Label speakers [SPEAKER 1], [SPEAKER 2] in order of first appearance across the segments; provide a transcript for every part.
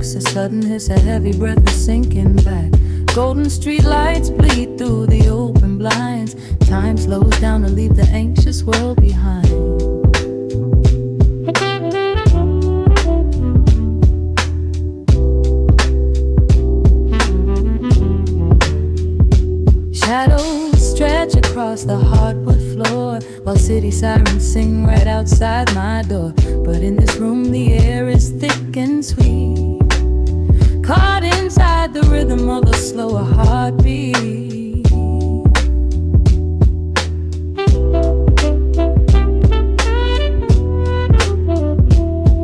[SPEAKER 1] cracks, a sudden hiss, a heavy breath is sinking back. Golden street lights bleed through the open blinds. Time slows down to leave the anxious world behind. Shadows stretch across the hardwood floor, while city sirens sing right outside my door. But in this room the air is thick and sweet, caught inside the rhythm of a slower heartbeat.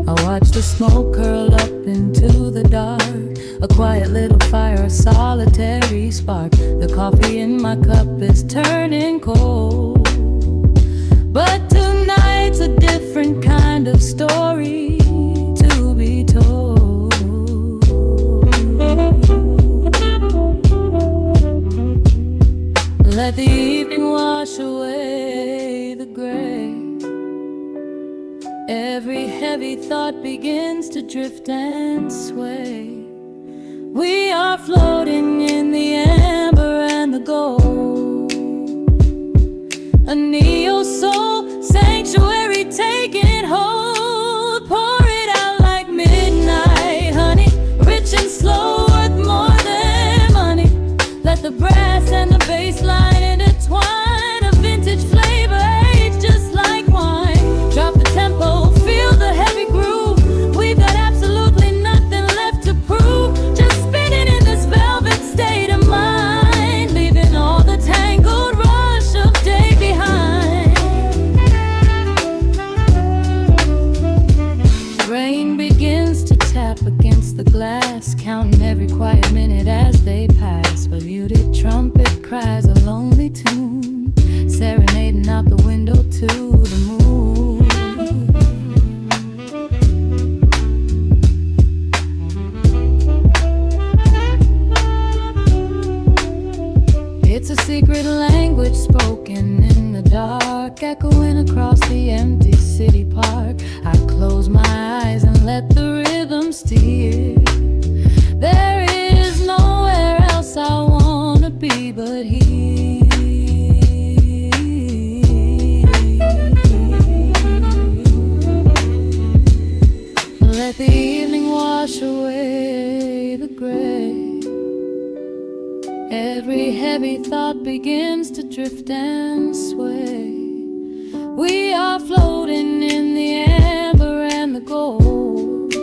[SPEAKER 1] I watch the smoke curl up into the dark, a quiet little fire, a solitary spark. The coffee in my cup is turning cold, but tonight's a different kind of story to be told. Let the evening wash away the gray. Every heavy thought begins to drift and sway. We are floating in the amber and the gold, a neo-soul sanctuary taking hold. Pour it out like midnight honey, rich and slow, worth more than money. Let the brass and the bass line intertwine, a vintage flavor aged just like wine. Drop the tempo, feel the heavy groove. We've got absolutely nothing left to prove, just spinning in this velvet state of mind, leaving all the tangled rush of day behind. Rain begins to tap against the glass, counting every quiet minute as they pass. A muted trumpet cries a lonely tune, serenading out the window to the moon. It's a secret language spoken in the dark, echoing across the empty city park. I close my eyes and let the rhythm steer. There is nowhere else I wanna be but here. Let the evening wash away the gray. Every heavy thought begins to drift and sway. We are floating in the amber and the gold,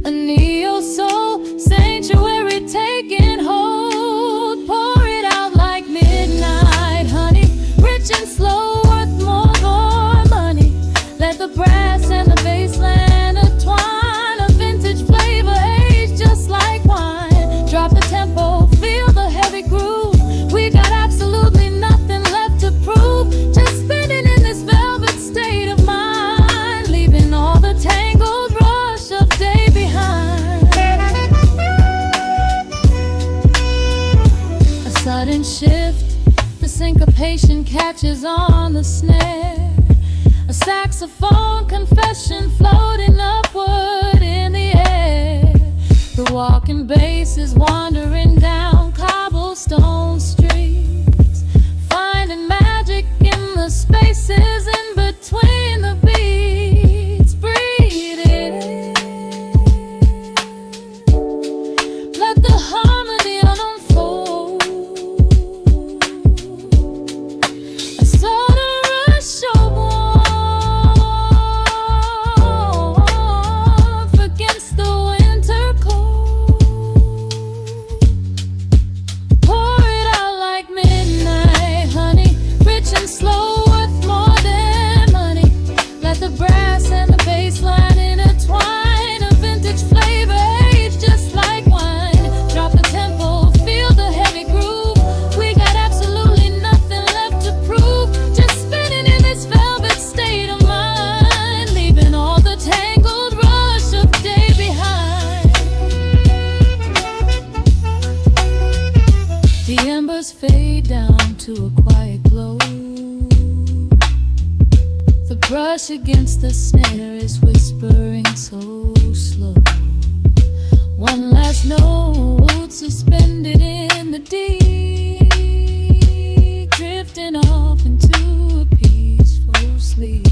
[SPEAKER 1] a neo-soul sanctuary taking hold. Pour it out like midnight honey, rich and slow, worth more money. Let the brass and the bass line intertwine, a vintage flavor aged just like wine. Drop the tempo, feel the heavy groove. We got absolutely nothing left to prove, just spinning in this velvet state of mind, leaving all the tangled rush of day behind. A sudden shift, the syncopation catches on the snare, a saxophone confession floating upward in the air. The walking bass is wandering down cobblestone streets, finding magic in the spaces in between the beats. Breathe it in, let the harmony unfold. A sudden rush of warmth against the winter cold. Pour it out like midnight honey, rich and slow, worth more than money. Let the brass and the bass line intertwine, a vintage flavor aged just like wine. Drop the tempo, feel the heavy groove. We got absolutely nothing left to prove, just spinning in this velvet state of mind, leaving all the tangled rush of day behind. The embers fade down to a quiet glow. The brush against the snare is whispering so slow. One last note suspended in the deep, drifting off into a peaceful sleep.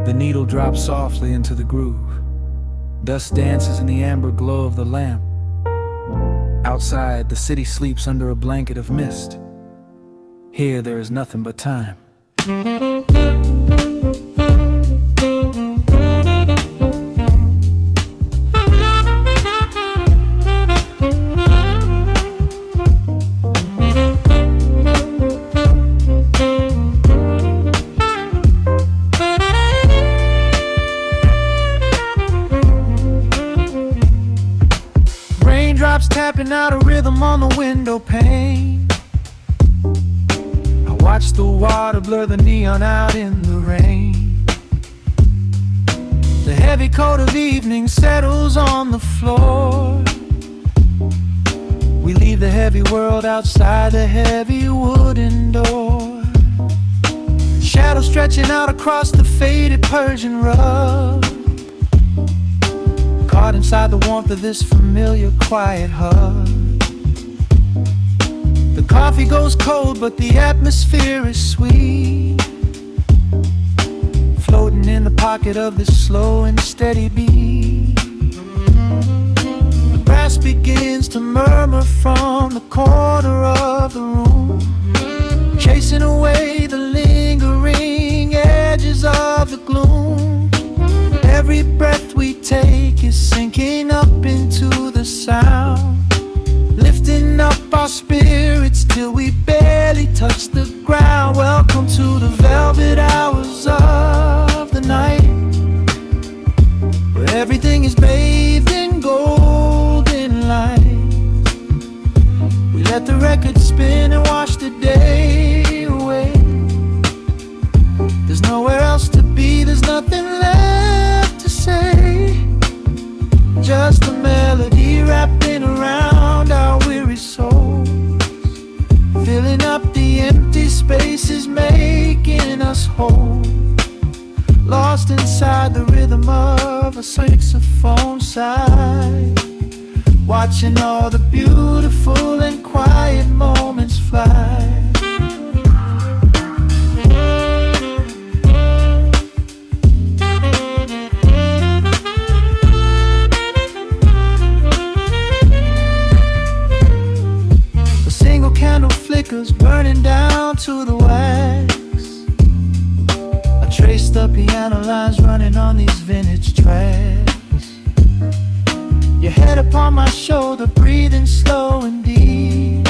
[SPEAKER 2] The needle drops softly into the groove. Dust dances in the amber glow of the lamp. Outside, the city sleeps under a blanket of mist. Here, there is nothing but time. Raindrops tapping out a rhythm on the window pane. I watch the water blur the neon out in the rain. The heavy coat of evening settles on the floor. We leave the heavy world outside the heavy wooden door. Shadows stretching out across the faded Persian rug, caught inside the warmth of this familiar quiet hug. The coffee goes cold, but the atmosphere is sweet, floating in the pocket of this slow and steady beat. The brass begins to murmur from the corner of the room, chasing away the lingering edges of the gloom. Every breath we take is sinking up into the sound, lifting up our spirits till we barely touch the ground. Welcome to the velvet hours of the night, where everything is bathed in golden light. We let the record spin and wash the day away. There's nowhere else to be, there's nothing left to say. Just a melody wrapping around our weary souls, filling up the empty spaces, making us whole. Lost inside the rhythm of a saxophone sigh, watching all the beautiful and quiet moments fly. Candle flickers burning down to the wax. I trace the piano lines running on these vintage tracks. Your head upon my shoulder, breathing slow and deep,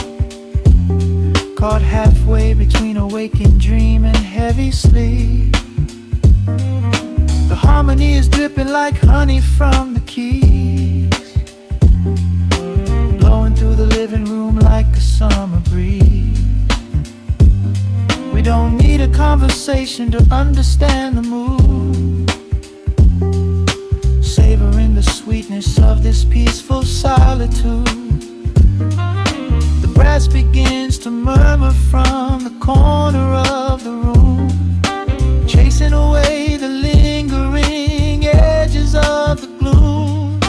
[SPEAKER 2] caught halfway between a waking dream and heavy sleep. The harmony is dripping like honey from the keys, blowing through the living room like a summer breeze. We don't need a conversation to understand the mood, savoring the sweetness of this peaceful solitude. The brass begins to murmur from the corner of the room, chasing away the lingering edges of the gloom.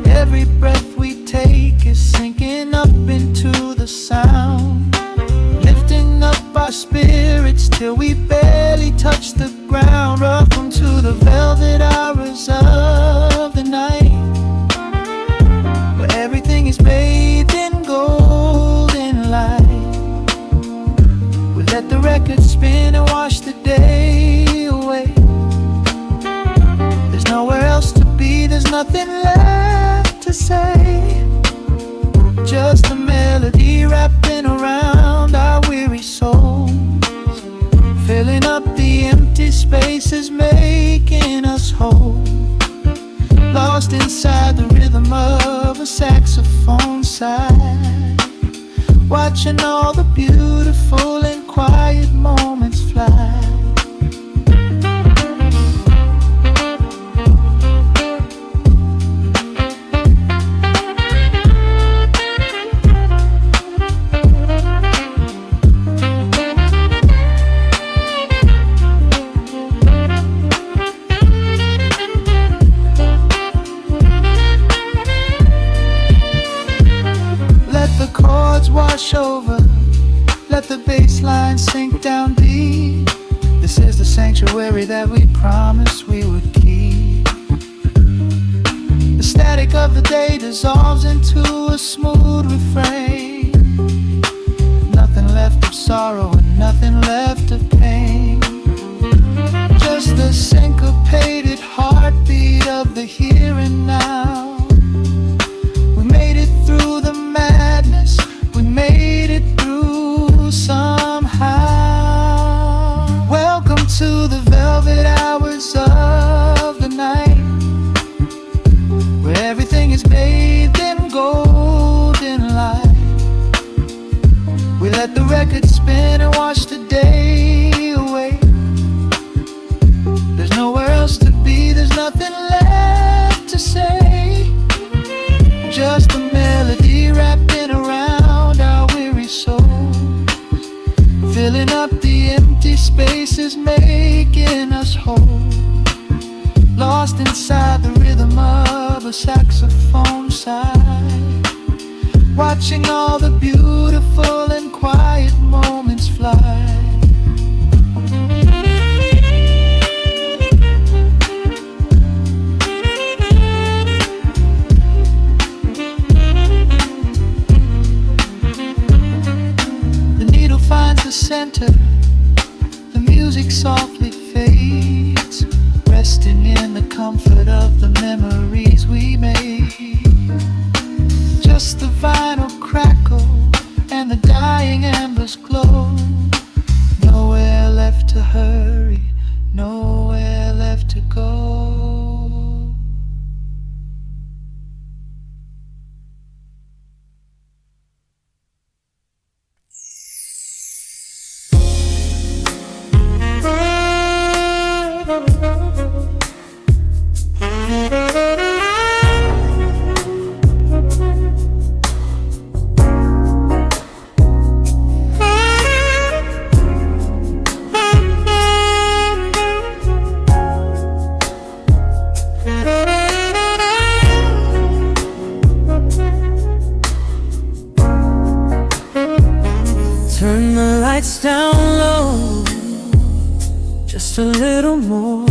[SPEAKER 2] Every breath we take is sinking up into the sound, lifting up our spirits till we barely touch the ground. Welcome to the velvet hours of the night, where everything is bathed in golden light. We let the record spin and wash the day away. There's nowhere else to be, there's nothing left to say. Just a melody wrapping around our spaces making us whole, lost inside the rhythm of a saxophone sigh, watching all the beautiful and quiet moments fly. Wash over, let the bass line sink down deep. This is the sanctuary that we promised we would keep. The static of the day dissolves into a smooth refrain. Nothing left of sorrow and nothing left of pain, just the syncopated heartbeat of the here and now. We made it through the madness, we made it through somehow. Welcome to the velvet hours of the night, where everything is bathed in golden light. We let the record spin and watch the day away. There's nowhere else to be, there's nothing left to say, just a melody wrapping around our weary souls, filling up the empty spaces, making us whole, lost inside the rhythm of a saxophone sigh, watching all the beautiful and quiet moments fly. Finds the center, the music softly fades, resting in the comfort of the memories we made. Just the vinyl crackle and the dying embers glow. Nowhere left to hurry, nowhere left to go.
[SPEAKER 3] Turn the lights down low, just a little more.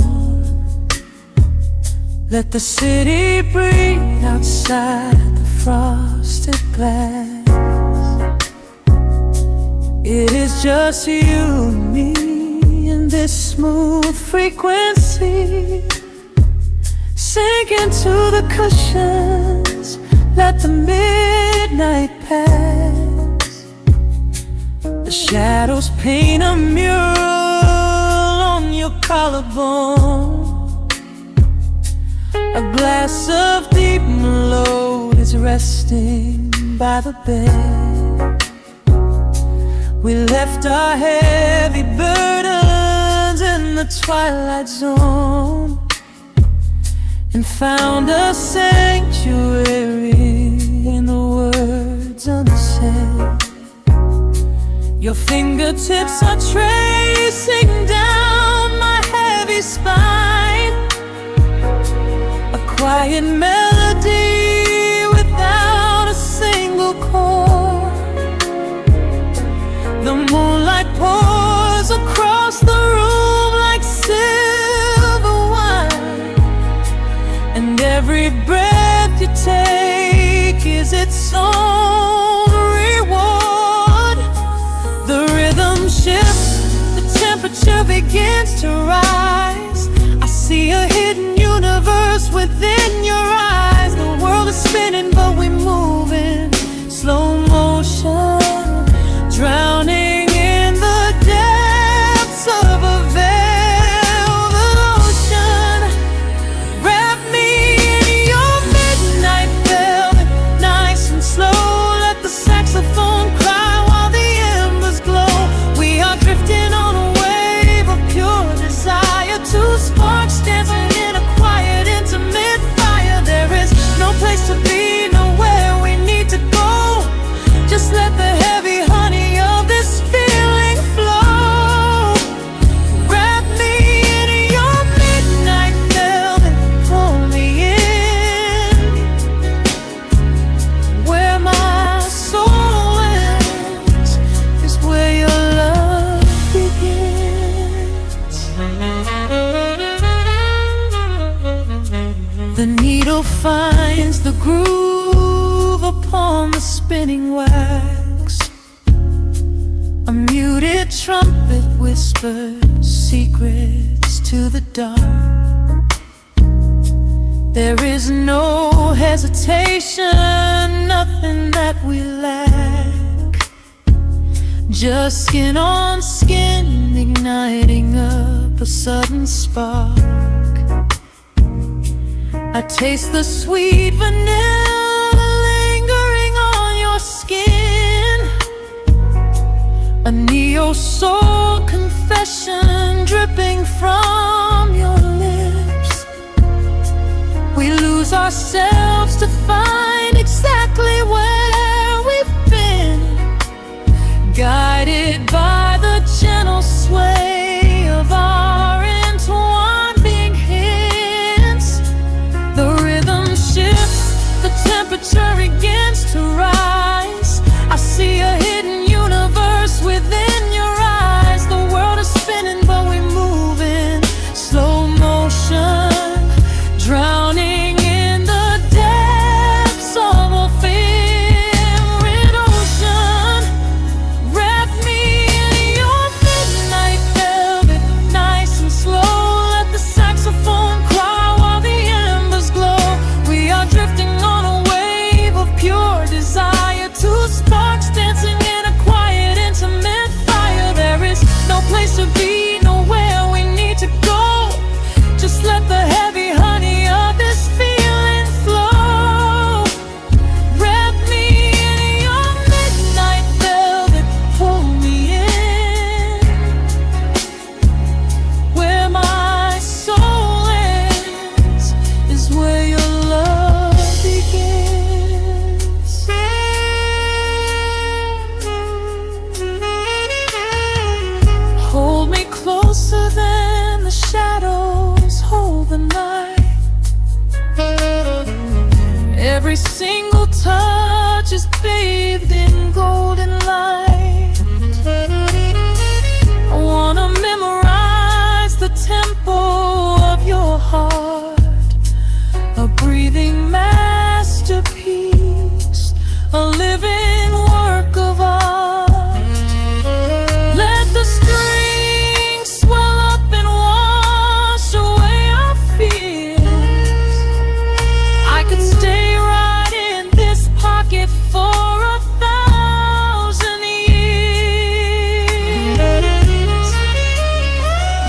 [SPEAKER 3] Let the city breathe outside the frosted glass. It is just you and me in this smooth frequency. Sink into the cushions, let the midnight pass. The shadows paint a mural on your collarbone. A glass of deep Merlot is resting by the bed. We left our heavy burdens in the twilight zone and found a sanctuary in the words unsaid. Your fingertips are tracing down my heavy spine, a quiet melody without a single chord. The moonlight pours across the room like silver wine, and every breath you take is its own reward. The rhythm shifts, the temperature begins to rise. I see a hidden universe within your eyes. needle finds the groove upon the spinning wax. A muted trumpet whispers secrets to the dark. There is no hesitation, nothing that we lack. Just skin on skin, igniting up a sudden spark. I taste the sweet vanilla lingering on your skin. A neo-soul confession dripping from your lips. We lose ourselves to find exactly where we've been, guided by the gentle sway of our entwined hints. The rhythm shifts, the temperature begins to rise. I see a hidden universe within your eyes. The world is spinning, but we move in slow motion, drowning in the depths of a favorite ocean. Wrap me in your midnight velvet, nice and slow. Let the saxophone cry while the embers glow. We are drifting on a wave of pure desire, two sparks dancing in a quiet, intimate fire. There is no place to be, nowhere we need to go. Just let the heavy honey of this feeling flow. Wrap me in your midnight velvet, pull me in. Where my soul ends is where your love begins. Hold me closer than the shadows hold the night. Every single touch is bathed in golden light. I wanna memorize the tempo of your heart, a breathing masterpiece, a living work of art. Let the strings swell up and wash away our fears. I could stay right in this pocket for 1,000 years.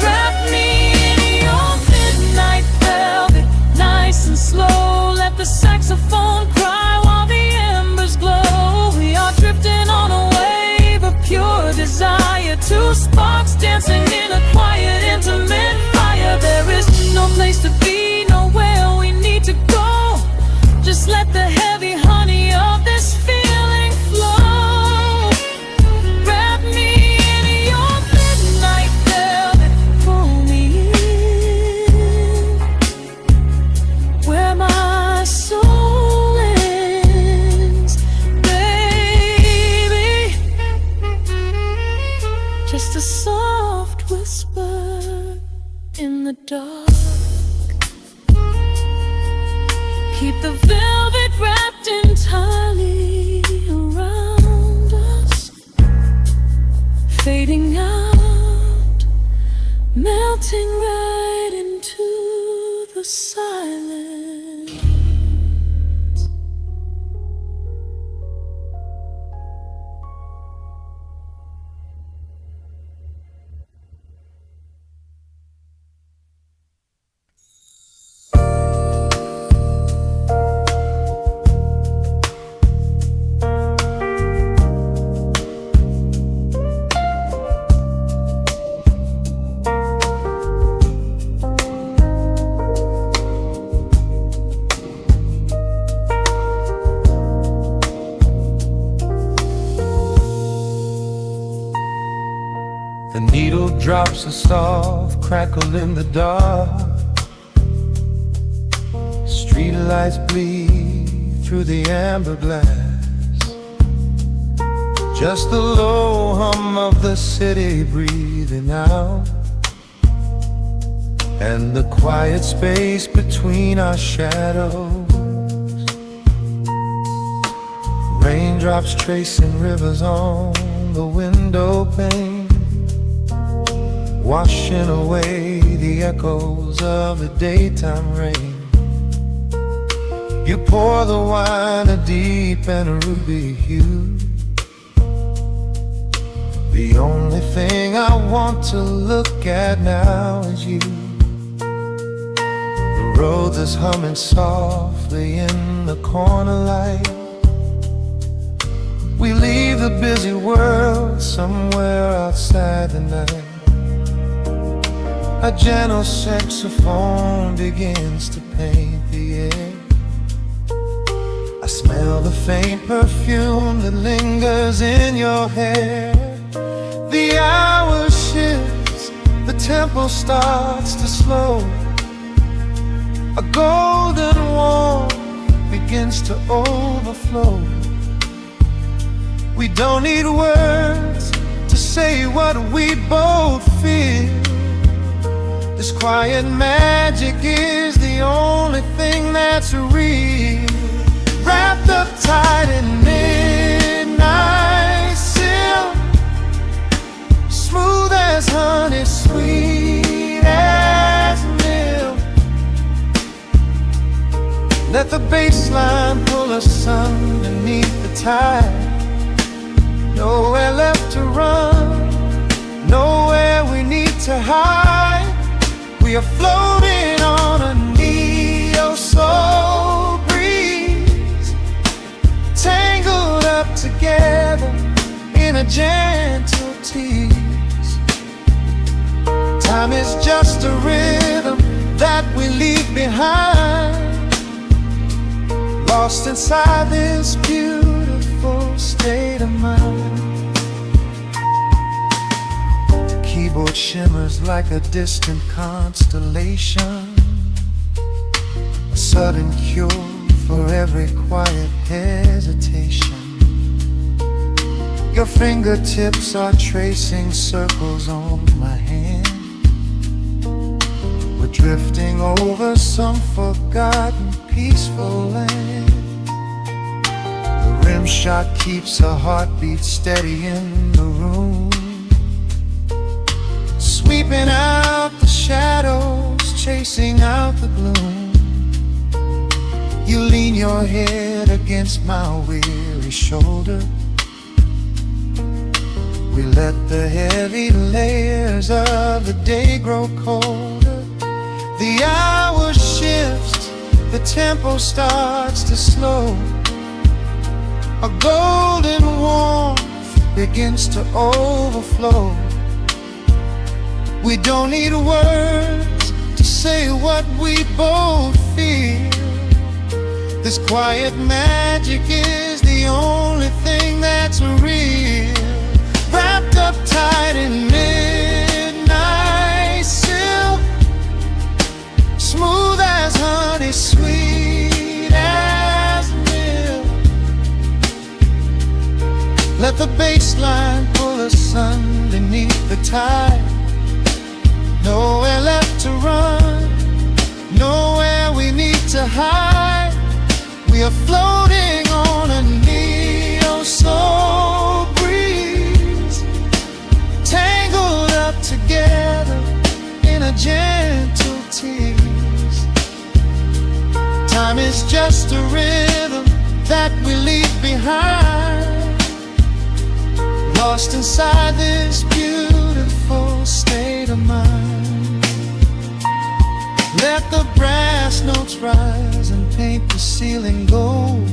[SPEAKER 3] Wrap me in your midnight velvet, nice and slow. Let the saxophone cry while the embers glow. We are drifting on a wave of pure desire, two sparks dancing in a quiet, intimate fire. There is no place to be, nowhere we need to go. Just let the heavy honey of this feeling flow. Wrap me in your midnight velvet, pull me in. Where my soul ends, baby. Just a soft whisper in the dark. Keep the velvet wrapped entirely around us, fading out, melting right into the silence.
[SPEAKER 2] The needle drops a soft crackle in the dark. Street lights bleed through the amber glass. Just the low hum of the city breathing out. and the quiet space between our shadows. Raindrops tracing rivers on the window pane, washing away the echoes of the daytime rain. You pour the wine a deep and a ruby hue. The only thing I want to look at now is you. The road is humming softly in the corner light. We leave the busy world somewhere outside the night. A gentle saxophone begins to paint the air. I smell the faint perfume that lingers in your hair. The hour shifts, the tempo starts to slow. A golden warmth begins to overflow. We don't need words to say what we both feel. This quiet magic is the only thing that's real. Wrapped up tight in midnight silk, smooth as honey, sweet as milk. Let the bass line pull us underneath the tide. Nowhere left to run, nowhere we need to hide. We are floating on a neo-soul breeze, tangled up together in a gentle tease. Time is just a rhythm that we leave behind, lost inside this beautiful state of mind. The keyboard shimmers like a distant constellation, a sudden cure for every quiet hesitation. Your fingertips are tracing circles on my hand. We're drifting over some forgotten peaceful land. The rim shot keeps a heartbeat steady in the room, sweeping out the shadows, chasing out the gloom. You lean your head against my weary shoulder. We let the heavy layers of the day grow colder. The hour shifts, the tempo starts to slow. A golden warmth begins to overflow. We don't need words to say what we both feel. This quiet magic is the only thing that's real. Wrapped up tight in midnight silk, smooth as honey, sweet as milk. Let the bass line pull us underneath the tide. Nowhere left to run, nowhere we need to hide. We are floating on a neo-soul breeze, tangled up together in a gentle tease. Time is just a rhythm that we leave behind, lost inside this beautiful state of mind. Let the brass notes rise and paint the ceiling gold.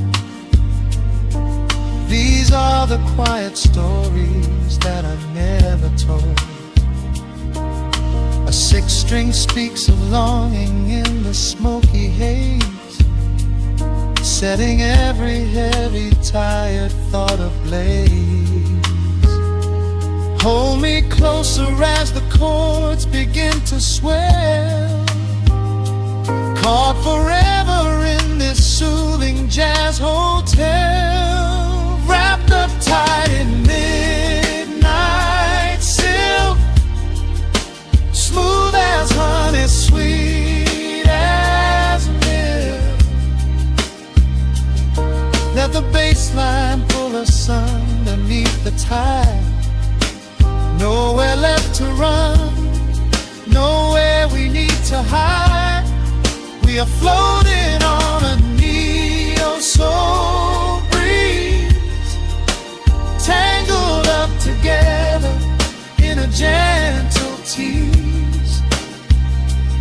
[SPEAKER 2] These are the quiet stories that I never told. A sixth string speaks of longing in the smoky haze, setting every heavy, tired thought ablaze. Hold me closer as the chords begin to swell, caught forever in this soothing jazz hotel. Wrapped up tight in midnight silk, smooth as honey, sweet We are floating on a neo-soul breeze, tangled up together in a gentle tease.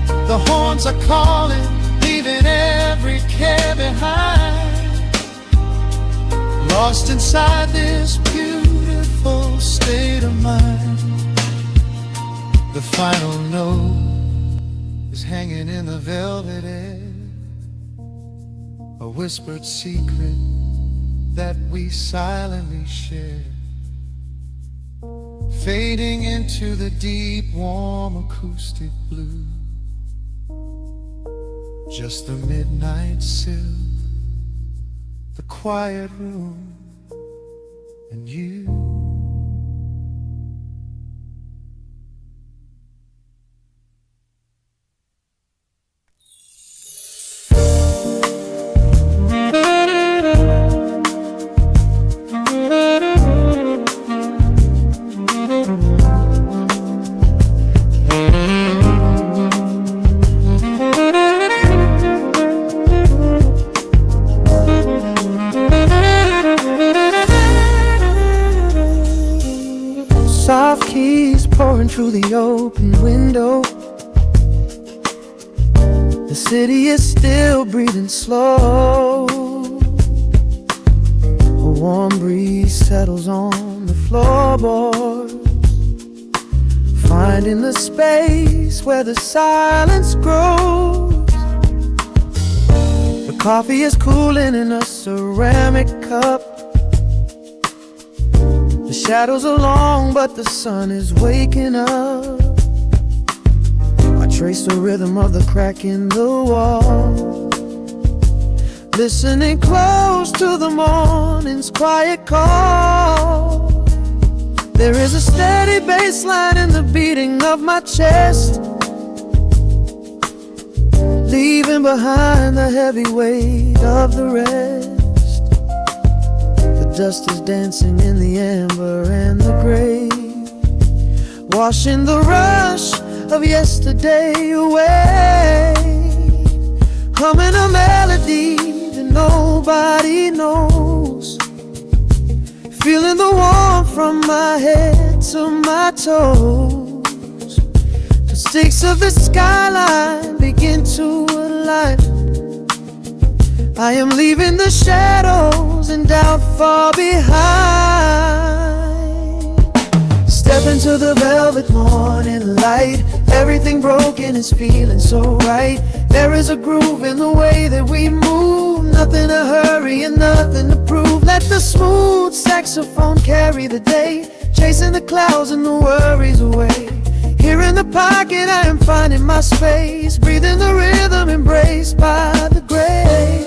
[SPEAKER 2] The horns are calling, leaving every care behind, lost inside this beautiful state of mind. The final note is hanging in the velvet air, a whispered secret that we silently share, fading into the deep, warm acoustic blue. Just the midnight sill, the quiet room, and you.
[SPEAKER 4] Soft keys pouring through the open window. The city is still breathing slow. A warm breeze settles on the floorboards, finding the space where the silence grows. The coffee is cooling in a ceramic cup. The shadows are long, but the sun is waking up. I trace the rhythm of the crack in the wall, listening close to the morning's quiet call. There is a steady bass line in the beating of my chest, leaving behind the heavy weight of the rest. Dust is dancing in the amber and the gray, washing the rush of yesterday away. Humming a melody that nobody knows, feeling the warmth from my head to my toes. The sticks of the skyline begin to align. I am leaving the shadows and doubt far behind. Step into the velvet morning light. Everything broken is feeling so right. There is a groove in the way that we move, nothing to hurry and nothing to prove. Let the smooth saxophone carry the day, chasing the clouds and the worries away. Here in the pocket I am finding my space, breathing the rhythm embraced by the grace.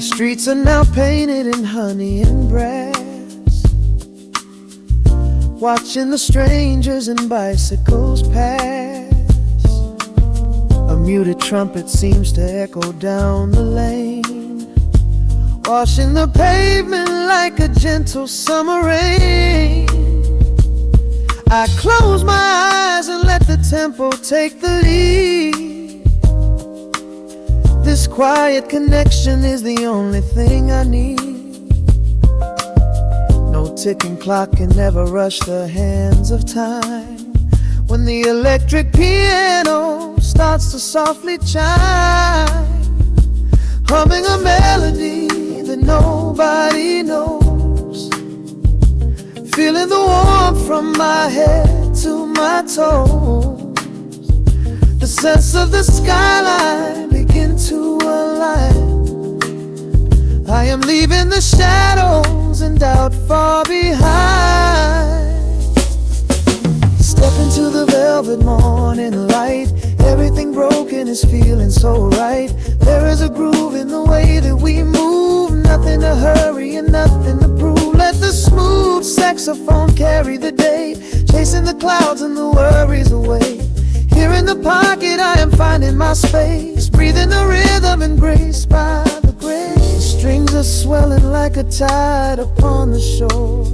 [SPEAKER 4] Streets are now painted in honey and brass, watching the strangers and bicycles pass. A muted trumpet seems to echo down the lane, washing the pavement like a gentle summer rain. I close my eyes and let the tempo take the lead. This quiet connection is the only thing I need. No ticking clock can ever rush the hands of time. When the electric piano starts to softly chime, humming a melody that nobody knows, feeling the warmth from my head to my toes. The sense of the skyline begin to align. I am leaving the shadows and doubt far behind. Step into the velvet morning light. Everything broken is feeling so right. There is a groove in the way that we move, nothing to hurry and nothing to prove. Let the smooth saxophone carry the day, chasing the clouds and the worries away. Here in the pocket I am finding my space, breathing the rhythm embraced by the grace. Strings are swelling like a tide upon the shore.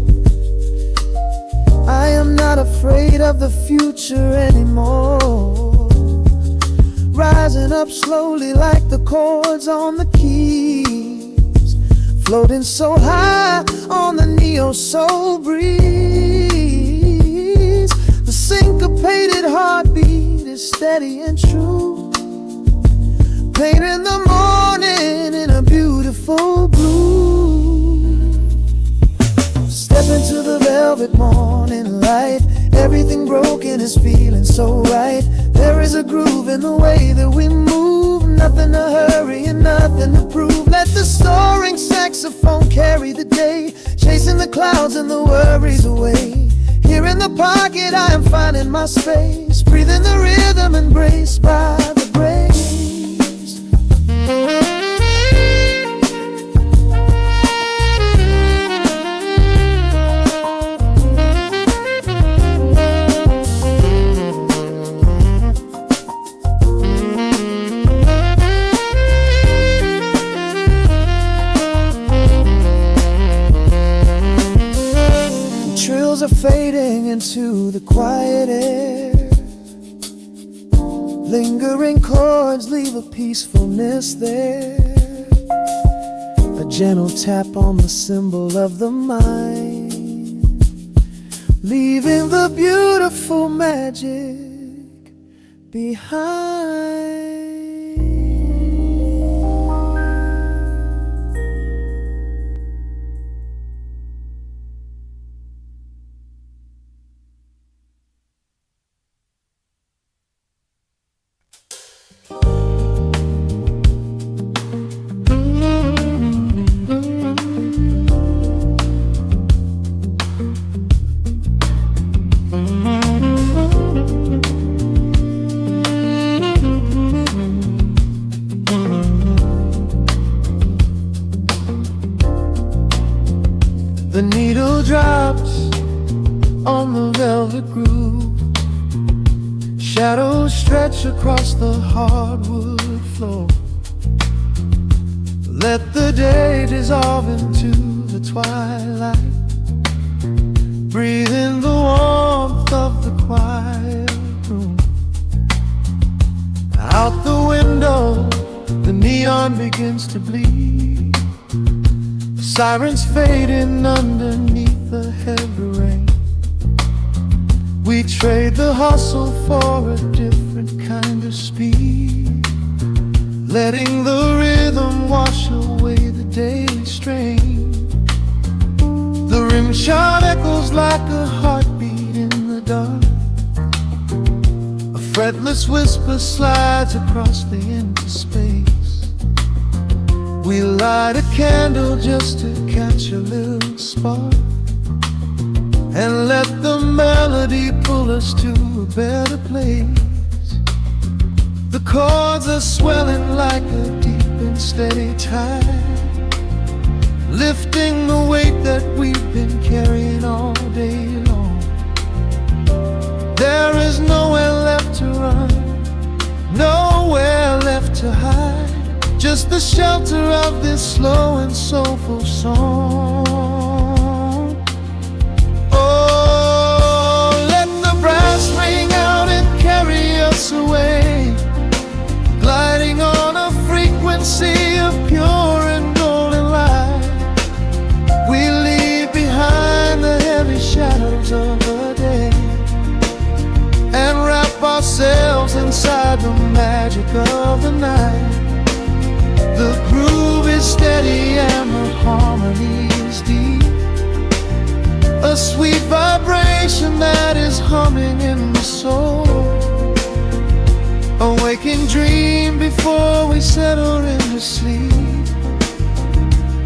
[SPEAKER 4] I am not afraid of the future anymore. Rising up slowly like the chords on the keys, floating so high on the neo-soul breeze. The syncopated heartbeat is steady and true, paint in the morning in a beautiful blue. Step into the velvet morning light. Everything broken is feeling so right. There is a groove in the way that we move. Nothing to hurry and nothing to prove. Let the soaring saxophone carry the day, chasing the clouds and the worries away. Here in the pocket I am finding my space, breathing the rhythm embraced by the grace. Trills are fading into the quiet air. Lingering chords leave a peacefulness there. A gentle tap on the cymbal of the mind, leaving the beautiful magic behind. The needle drops on the velvet groove. Shadows stretch across the hardwood floor. Let the day dissolve into the twilight. Breathe in the warmth of the quiet room. Out the window, the neon begins to bleed. Sirens fading underneath the heavy rain. We trade the hustle for a different kind of speed, letting the rhythm wash away the daily strain. The rim shot echoes like a heartbeat in the dark. A fretless whisper slides across the empty space. We light a candle just to catch a little spark, and let the melody pull us to a better place. The chords are swelling like a deep and steady tide, lifting the weight that we've been carrying all day long. There is nowhere left to run, nowhere left to hide, just the shelter of this slow and soulful song. Oh, let the brass ring out and carry us away, gliding on a frequency of pure and golden light. We leave behind the heavy shadows of the day, and wrap ourselves inside the magic of the night. The groove is steady and the harmony is deep, a sweet vibration that is humming in the soul. A waking dream before we settle into sleep,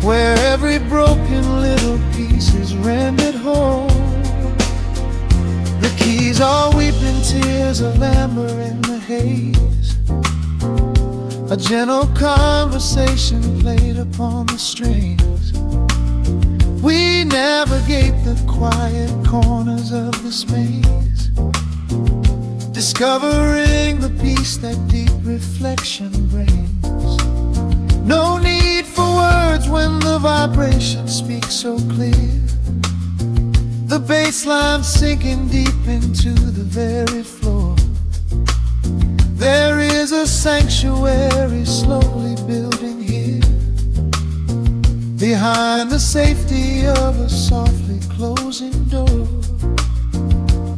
[SPEAKER 4] where every broken little piece is rendered whole. The keys are weeping tears of amber in the haze, a gentle conversation played upon the strings. We navigate the quiet corners of this maze, discovering the peace that deep reflection brings. No need for words when the vibration speaks so clear. The bass line sinking deep into the very floor. There is a sanctuary slowly building here, behind the safety of a softly closing door.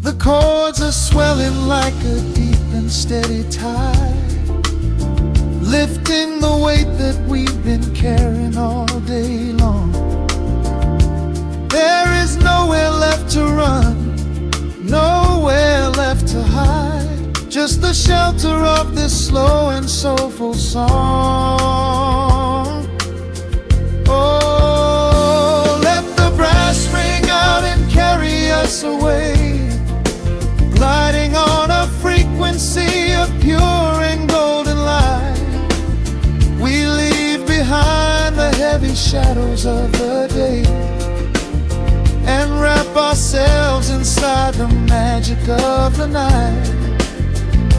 [SPEAKER 4] The chords are swelling like a deep and steady tide, lifting the weight that we've been carrying all day long. There is nowhere left to run, nowhere left to hide, just the shelter of this slow and soulful song. Oh, let the brass ring out and carry us away, gliding on a frequency of pure and golden light. We leave behind the heavy shadows of the day and wrap ourselves inside the magic of the night.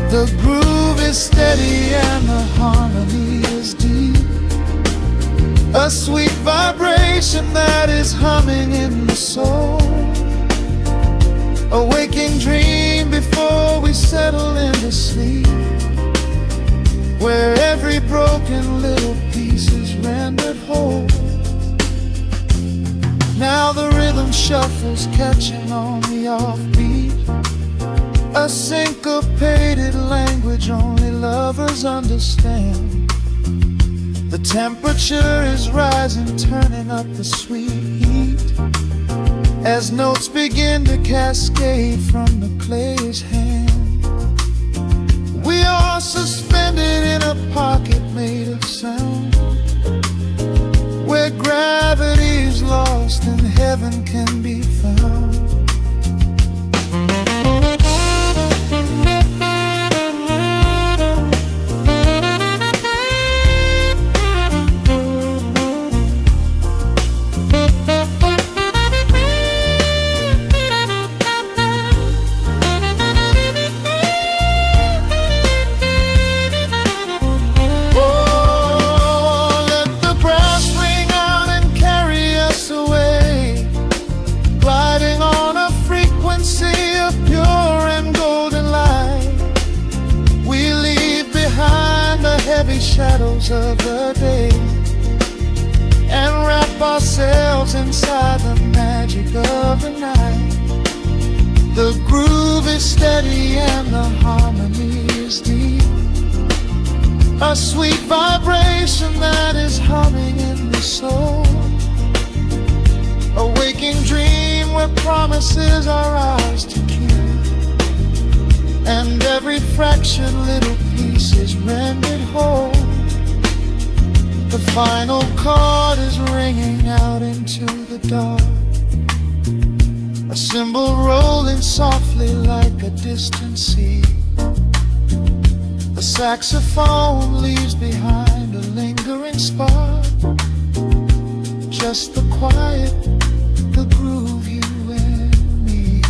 [SPEAKER 4] The groove is steady and the harmony is deep, a sweet vibration that is humming in the soul, a waking dream before we settle into sleep, where every broken little piece is rendered whole. Now the rhythm shuffles, catching on the offbeat, a syncopated language only lovers understand. The temperature is rising, turning up the sweet heat, as notes begin to cascade from the clay's hand. We are suspended in a pocket made of sound, where gravity is lost and heaven can be found. Shadows of the day and wrap ourselves inside the magic of the night. The groove is steady and the harmony is deep, a sweet vibration that is humming in the soul, a waking dream where promises are ours to keep, and every fractured little piece is rendered whole. The final chord is ringing out into the dark, a cymbal rolling softly like a distant sea. The saxophone leaves behind a lingering spark, just the quiet, the groove, you and me.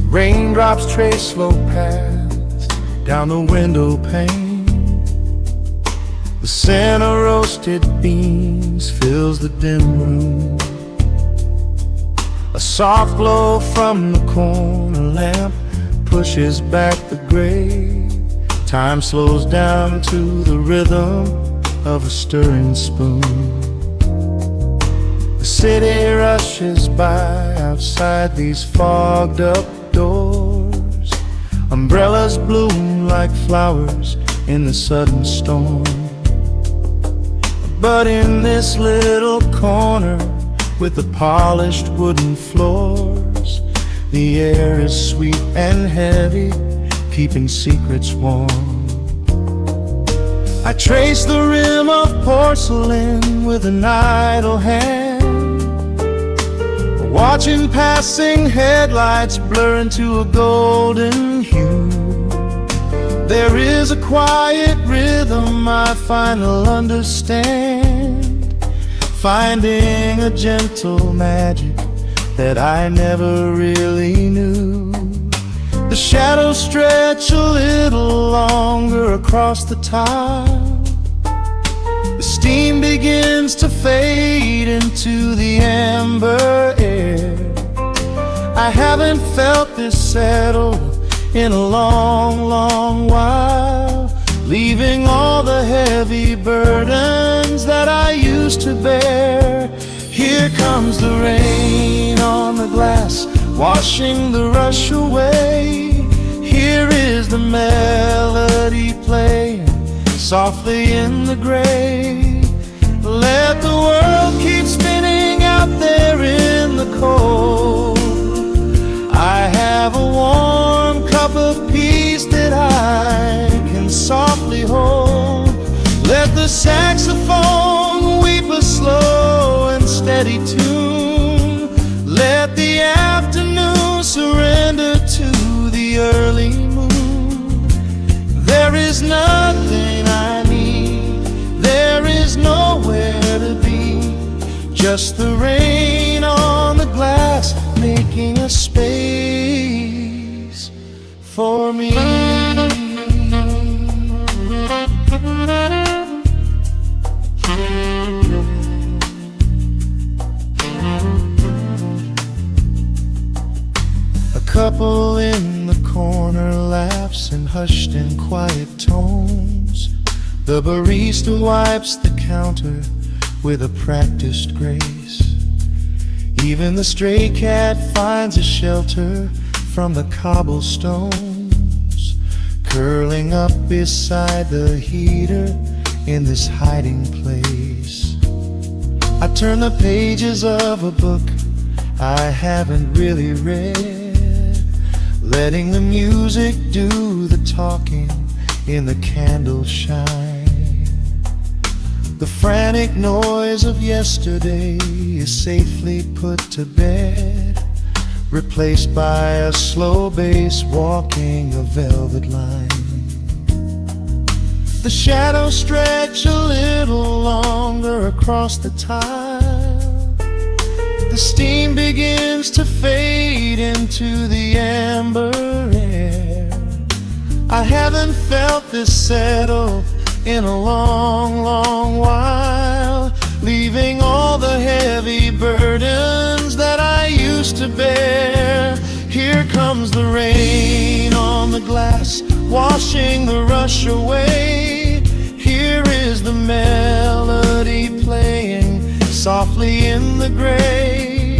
[SPEAKER 2] Raindrops trace slow paths down the window pane. The The scent of roasted beans fills the dim room. A soft glow from the corner lamp pushes back the gray. Time slows down to the rhythm of a stirring spoon. The city rushes by outside these fogged up doors. Umbrellas bloom like flowers in the sudden storm. But in this little corner with the polished wooden floors, the air is sweet and heavy, keeping secrets warm. I trace the rim of porcelain with an idle hand, watching passing headlights blur into a golden hue. There is a quiet rhythm I finally understand, finding a gentle magic that I never really knew. The shadows stretch a little longer across the tile. The steam begins to fade into the amber air. I haven't felt this settled in a long, long while, leaving all the heavy burdens that I used to bear. Here comes the rain on the glass, washing the rush away. Here is the melody playing softly in the gray. Let the world keep spinning out there in the cold. I have a warm cup of peace that I can softly hold. Let the saxophone weep a slow and steady tune. Let the afternoon surrender to the early moon. There is nothing I need, there is nowhere to be, just the rain on the glass making a space for me. A couple in the corner laughs in hushed and quiet tones. The barista wipes the counter with a practiced grace. Even the stray cat finds a shelter from the cobblestones, curling up beside the heater in this hiding place. I turn the pages of a book I haven't really read, letting the music do the talking in the candle shine. The frantic noise of yesterday is safely put to bed, replaced by a slow bass walking a velvet line. The shadows stretch a little longer across the tile. The steam begins to fade into the amber air. I haven't felt this settle in a long, long while, leaving all the heavy burdens that I used to bear. Here comes the rain on the glass, washing the rush away. Here is the melody playing softly in the gray.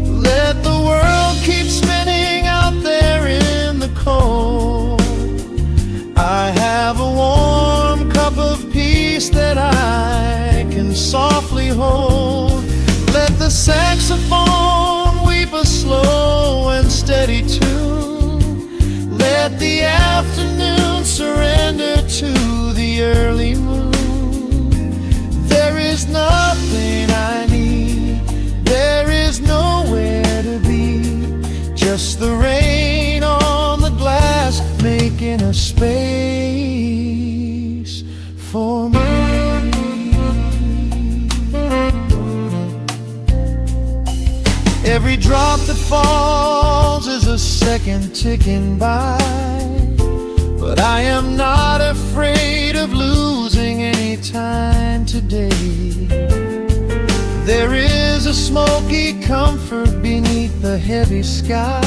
[SPEAKER 2] Let the world keep spinning out there in the cold. I have a warm cup of peace that I can softly hold. Let the saxophone weep a slow and steady tune. Let the afternoon surrender to the early moon. There is nothing I need, there is nowhere to be, just the rain on the glass making a space for me. Every drop that falls is a second ticking by, but but I am not afraid of losing any time today. There is a smoky comfort beneath the heavy sky,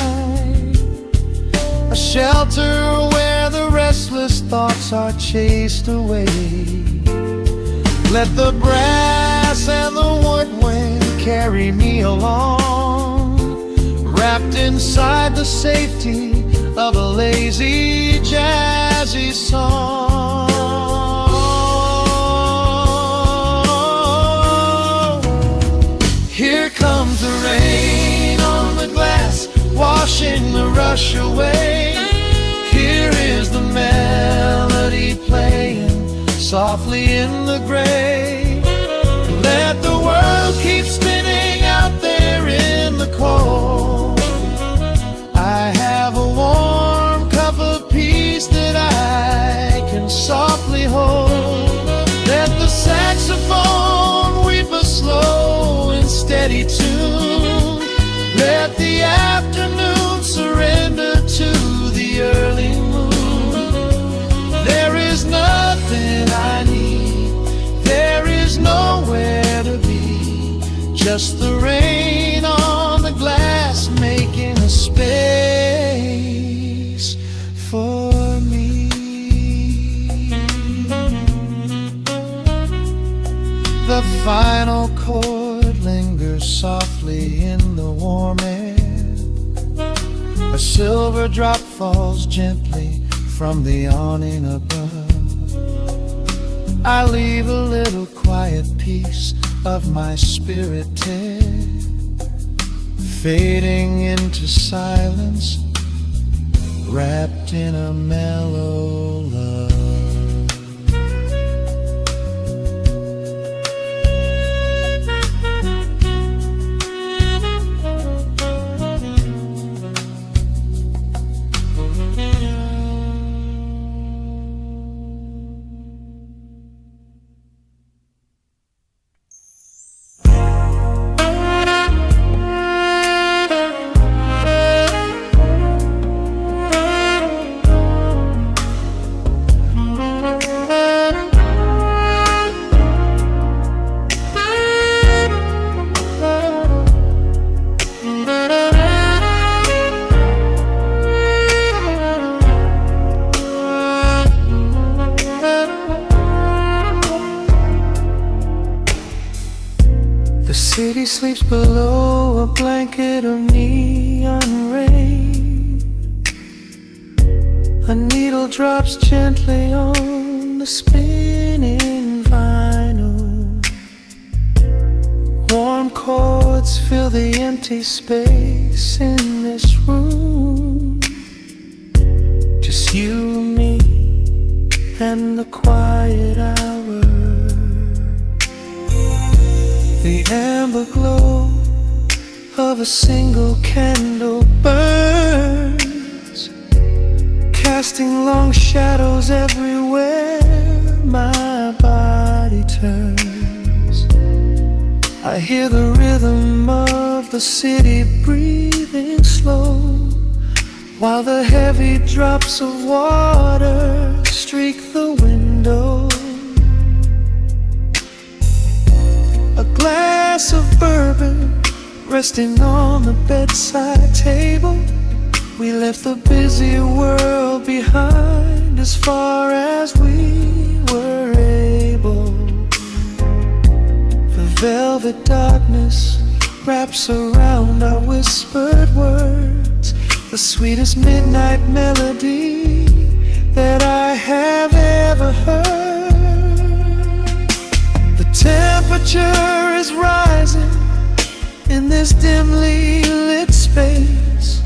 [SPEAKER 2] a shelter where the restless thoughts are chased away. Let the brass and the woodwind carry me along, wrapped inside the safety of a lazy, jazzy song. Here comes the rain on the glass, washing the rush away. Here is the melody playing softly in the gray. Let the world keep spinning out there in the cold. I have a warm cup of peace that I can softly hold. Let the saxophone weep a slow and steady tune. Let the afternoon surrender to the early moon. There is nothing I need, there is nowhere to be, just the rain on the glass making a space for me. The final chord lingers softly in the warm air. A silver drop falls gently from the awning above. I leave a little quiet piece of my spirit tear, fading into silence, wrapped in a mellow love. The city sleeps below a blanket of neon rain. A needle drops gently on the spinning vinyl. Warm chords fill the empty space in this room. Just you, me, and the quiet hour. The amber glow of a single candle burns, casting long shadows everywhere my body turns. I hear the rhythm of the city breathing slow, while the heavy drops of water streak the window. A glass of bourbon resting on the bedside table. We left the busy world behind as far as we were able. The velvet darkness wraps around our whispered words, the sweetest midnight melody that I have ever heard. The temperature is rising in this dimly lit space.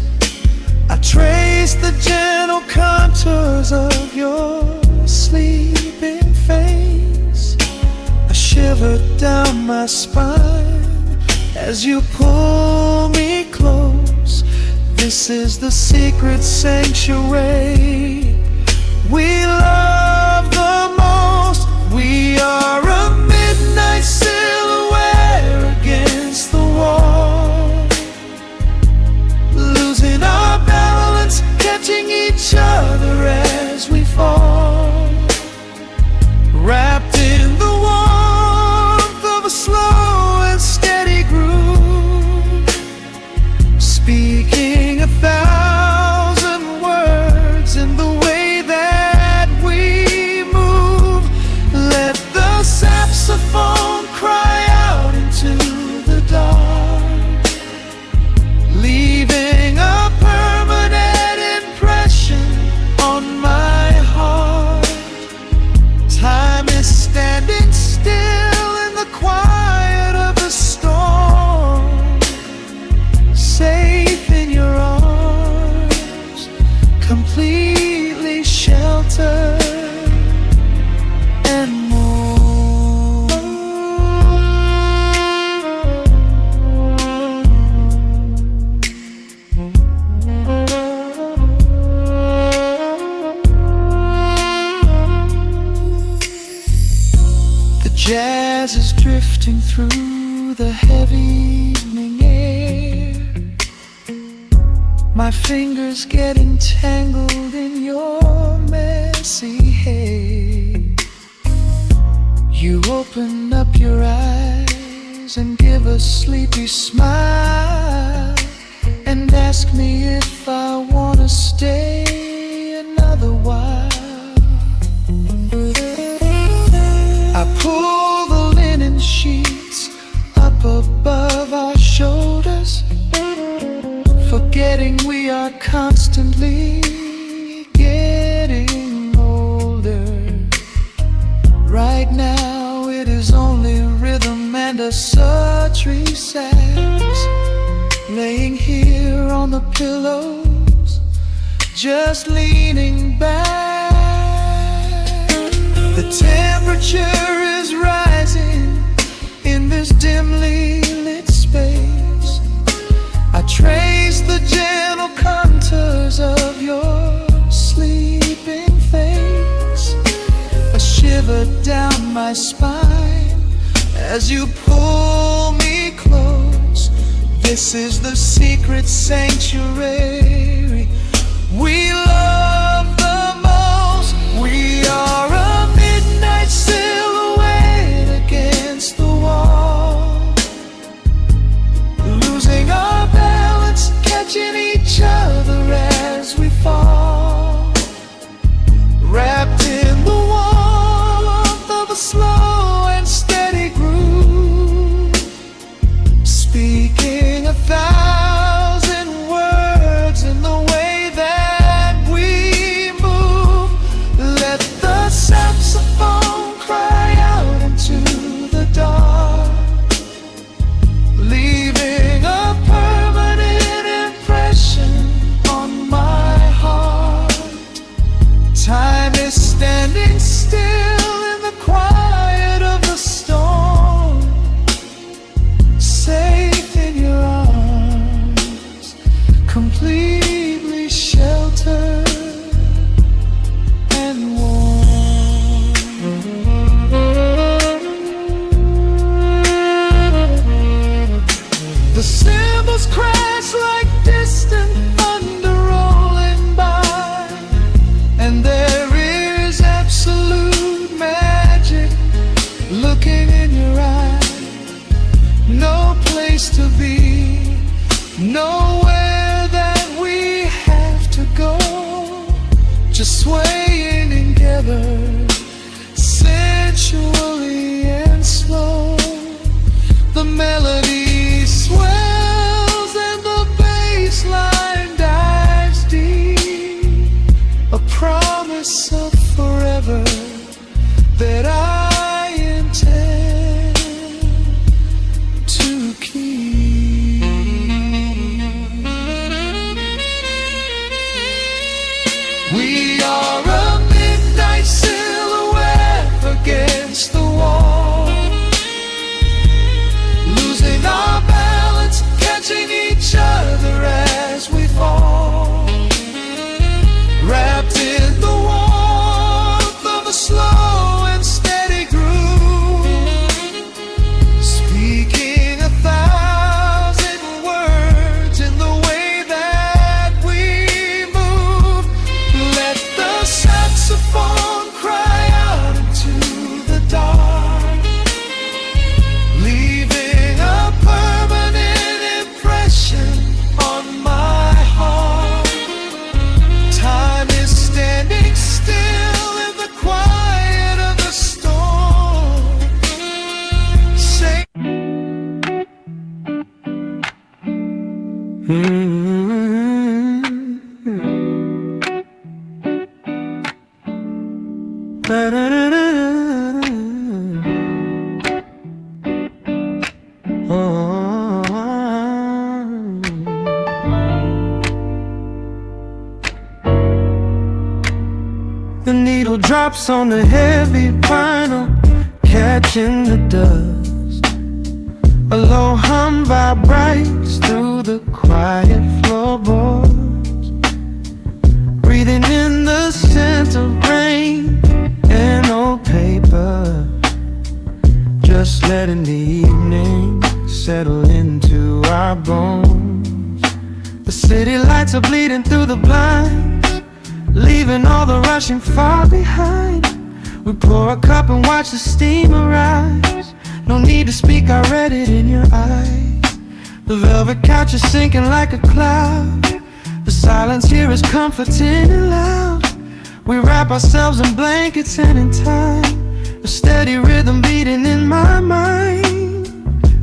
[SPEAKER 2] I trace the gentle contours of your sleeping face. I shiver down my spine as you pull me close. This is the secret sanctuary we love the most. We are a midnight silhouette against the wall, losing our balance, catching each other as we fall. of evening air. My fingers get entangled in your messy hair. You open up your eyes and give a sleepy smile and ask me if I wanna stay another while. I pull the linen sheets up above our shoulders, forgetting we are constantly getting older. Right now it is only rhythm and a sultry sax, laying here on the pillows, just leaning back. The temperature is rising in this dimly lit space. I trace the gentle contours of your sleeping face. A shiver down my spine as you pull me close. This is the secret sanctuary we love the most. We are a midnight silhouette against the wall, losing our balance, catching each other as we fall, wrapped in the warmth of a slow and steady groove, speaking 1,000 words in the way that we move. Let the saxophone cry out into the dark, leaving a permanent impression on my heart. Time is standing still in the quiet of the storm, safe in your arms, completely sheltered and warm. The cymbals crash like distant thunder rolling by, and there is absolute magic looking in your eyes. No place to be, nowhere that we have to go, just swaying together, sensually and slow. The melody swells and the bass line dives deep, a promise of forever that I intend to keep. We are a midnight silhouette against the wall, losing our balance, catching each other as we fall, wrapped in the warmth of a slow and steady groove, speaking 1,000 words in the way that we move. Let the saxophone cry out into the dark, leaving a permanent impression on my heart. Time is standing still in the quiet of the storm. Say
[SPEAKER 4] The needle drops on the heavy vinyl, catching the dust. A low hum vibrates through the quiet floorboards, breathing in the scent of rain and old paper, just letting the evening
[SPEAKER 2] settle into our bones. The city lights are bleeding through the blinds, leaving all the rushing far behind. We pour a cup and watch the steam arise. No need to speak, I read it in your eyes. The velvet couch is sinking like a cloud. The silence here is comforting and loud. We wrap ourselves in blankets and in time, a steady rhythm beating in my mind.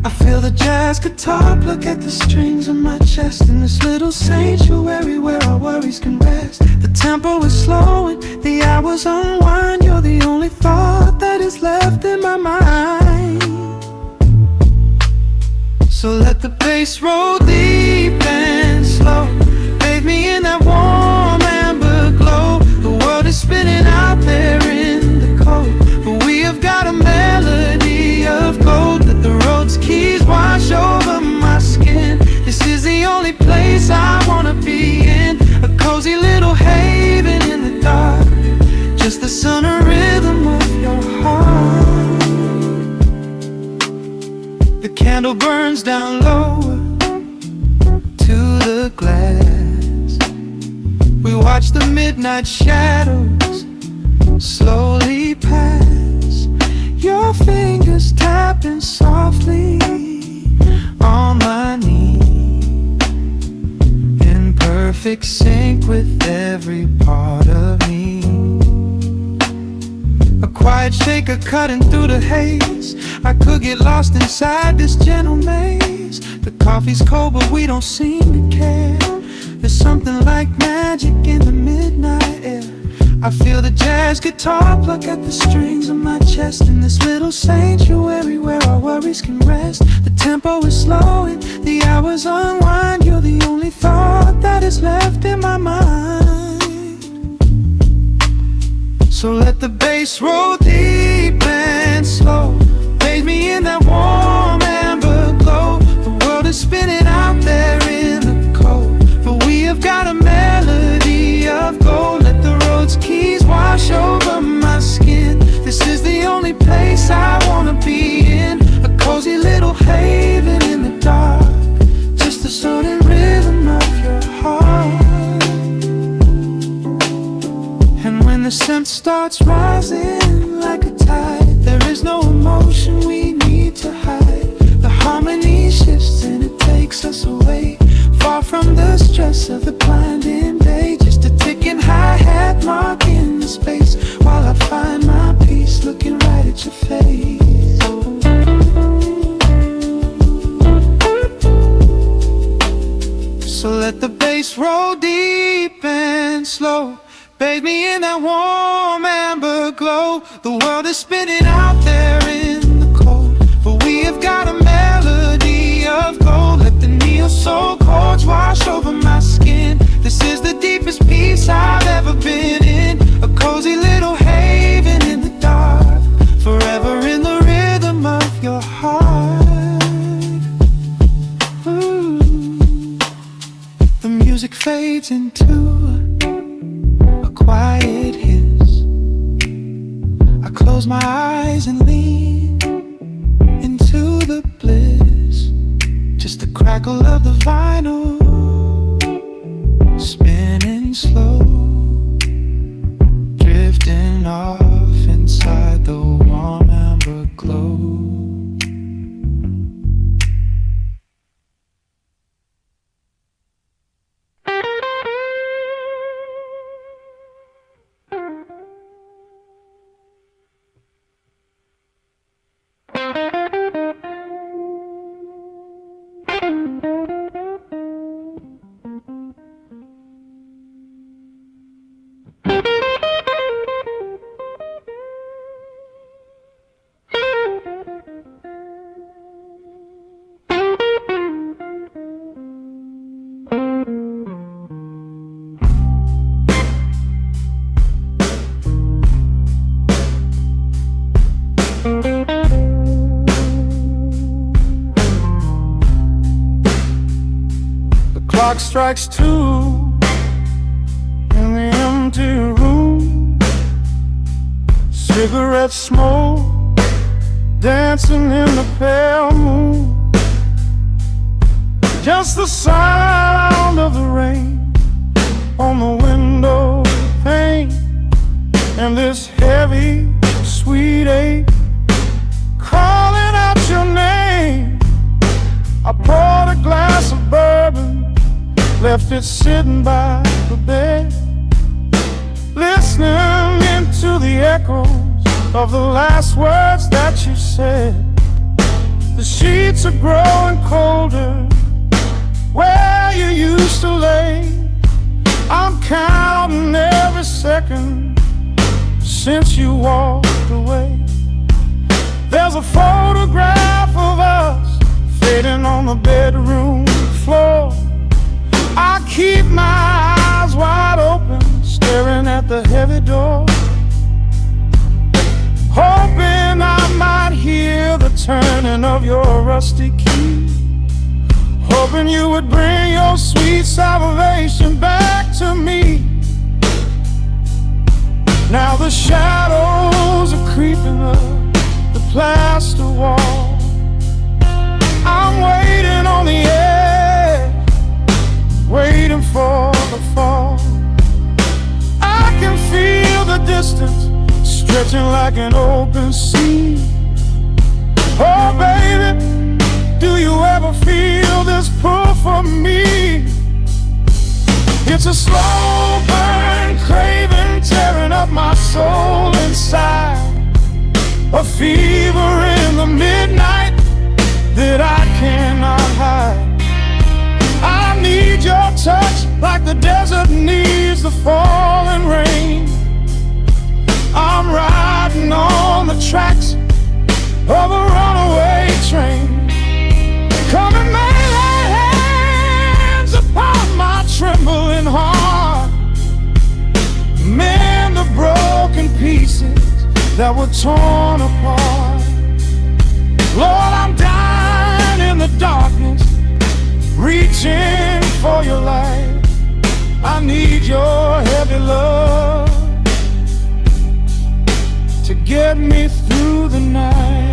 [SPEAKER 2] I feel the jazz guitar pluck at the strings of my chest, in this little sanctuary where our worries can rest. The tempo is slowing, the hours unwind. You're the only thought that is left in my mind. So let the bass roll deep and slow, bathe me in that warm amber glow. The world is spinning out there in the cold, but we have got a melody of gold. Let the road's keys wash over my skin. This is the only place I wanna be in, a cozy little haven in the dark, just the sound and rhythm of your heart. The candle burns down lower to the glass. We watch the midnight shadows slowly pass. Your fingers tapping softly on my knee, in perfect sync with every part of me. A quiet shaker cutting through the haze. I could get lost inside this gentle maze. The coffee's cold but we don't seem to care. There's something like magic in the midnight air. I feel the jazz guitar pluck at the strings of my chest, in this little sanctuary where our worries can rest. The tempo is slowing, the hours unwind. You're the only thought that is left in my mind. So let the bass roll deep and slow, bathe me in that warm amber glow. The world is spinning out there in the cold, but we have got a melody of gold. Let the road's keys wash over my skin. This is the only place I wanna be in, a cozy little haven in the dark, just the sound and rhythm of your heart. And when the scent starts rising like a tide, there is no emotion we need to hide. The harmony shifts and it takes us away, far from the stress of the blinding day. Just a ticking hi-hat marking the space, while I find my peace looking right at your face. So let the bass roll deep and slow, bathe me in that warm amber glow. The world is spinning out there in the cold, but we have got a melody of gold. Let the neo-soul chords wash over my skin. This is the deepest peace I've ever been in, a cozy little haven in the dark, forever in the rhythm of your heart. Ooh. The music fades into a quiet hiss. I close my eyes and lean into the bliss, just the crackle of the vinyl spinning slow, drifting off inside the warm amber glow. Clock strikes 2 in the empty room. Cigarette smoke dancing in the pale moon. Just the sound of the rain on the window pane, and this heavy, sweet ache calling out your name. I poured a glass of bourbon, left it sitting by the bed, listening into the echoes of the last words that you said. The sheets are growing colder where you used to lay. I'm counting every second since you walked away. There's a photograph of us fading on the bedroom floor. I keep my eyes wide open, staring at the heavy door, hoping I might hear the turning of your rusty key, hoping you would bring your sweet salvation back to me. Now the shadows are creeping up the plaster wall. I'm waiting on the edge, waiting for the fall. I can feel the distance stretching like an open sea. Oh baby, do you ever feel this pull for me? It's a slow burn craving tearing up my soul inside, a fever in the midnight that I cannot hide. I need your touch like the desert needs the falling rain. I'm riding on the tracks of a runaway train. Come and lay hands upon my trembling heart, mend the broken pieces that were torn apart. Lord, I'm dying in the darkness, reaching for your light. I need your heavy love to get me through the night.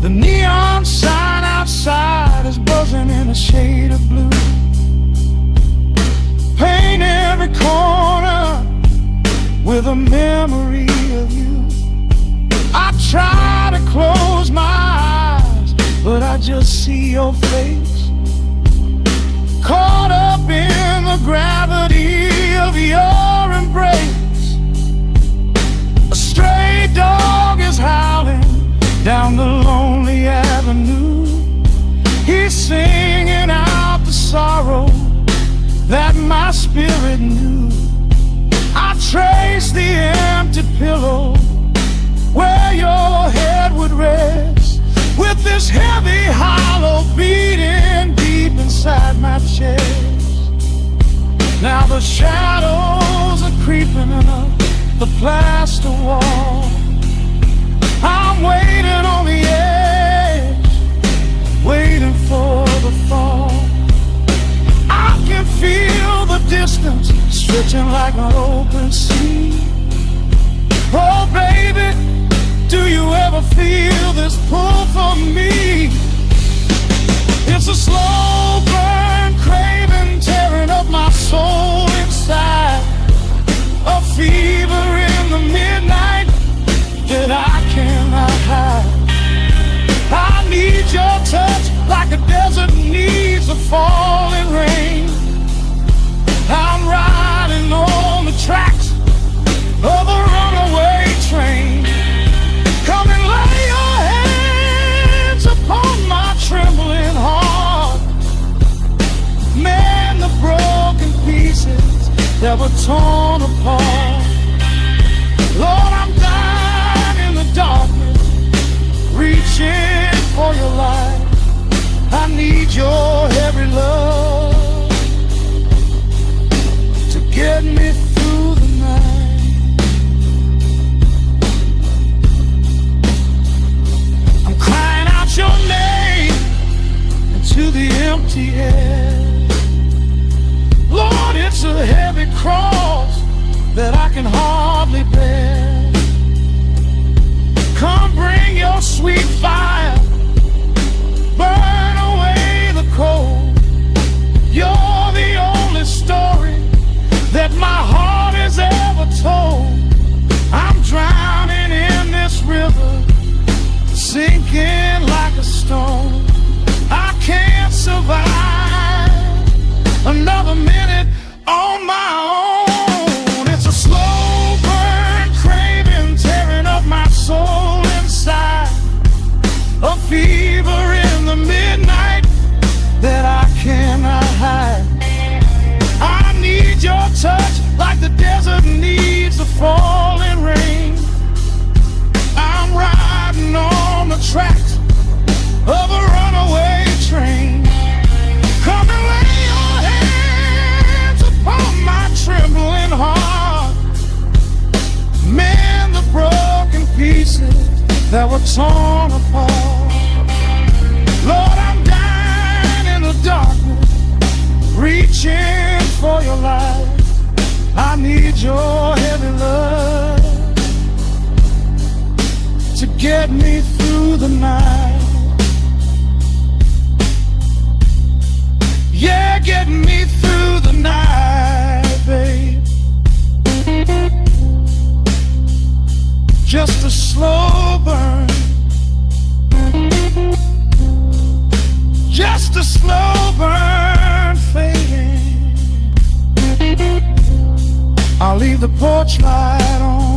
[SPEAKER 2] The neon sign outside is buzzing in a shade of blue. Paint every corner with a memory of you. I try to close my eyes, but I just see your face, caught up in the gravity of your embrace. A stray dog is howling down the lonely avenue. He's singing out the sorrow that my spirit knew. I trace the empty pillow where your head would rest, with this heavy hollow beating deep inside my chest. Now the shadows are creeping up the plaster wall. I'm waiting on the edge, waiting for the fall. I can feel the distance stretching like an open sea. Oh baby, do you ever feel this pull for me? It's a slow burn craving tearing up my soul inside, a fever in the midnight that I cannot hide. I need your touch like a desert needs a falling rain. I'm riding on the tracks of a runaway train. Come and lay your hands upon my trembling heart, mend the broken pieces that were torn apart. Lord, I'm dying in the darkness, reaching for your light. I need your heavy love empty head. Lord, it's a heavy cross that I can hardly bear. Come bring your sweet fire, burn away the cold. You're the only story that my heart has ever told. I'm drowning in this river, sinking like a stone. I can't survive another minute on my own. It's a slow burn, craving, tearing up my soul inside. A fever in the midnight that I cannot hide. I need your touch like the desert needs the falling rain. I'm riding on the tracks of a runaway train. Come and lay your hands upon my trembling heart. Mend the broken pieces that were torn apart. Lord, I'm dying in the darkness, reaching for your light. I need your heavy love to get me through the night. Yeah, get me through the night, babe. Just a slow burn, just a slow burn fading. I'll leave the porch light on.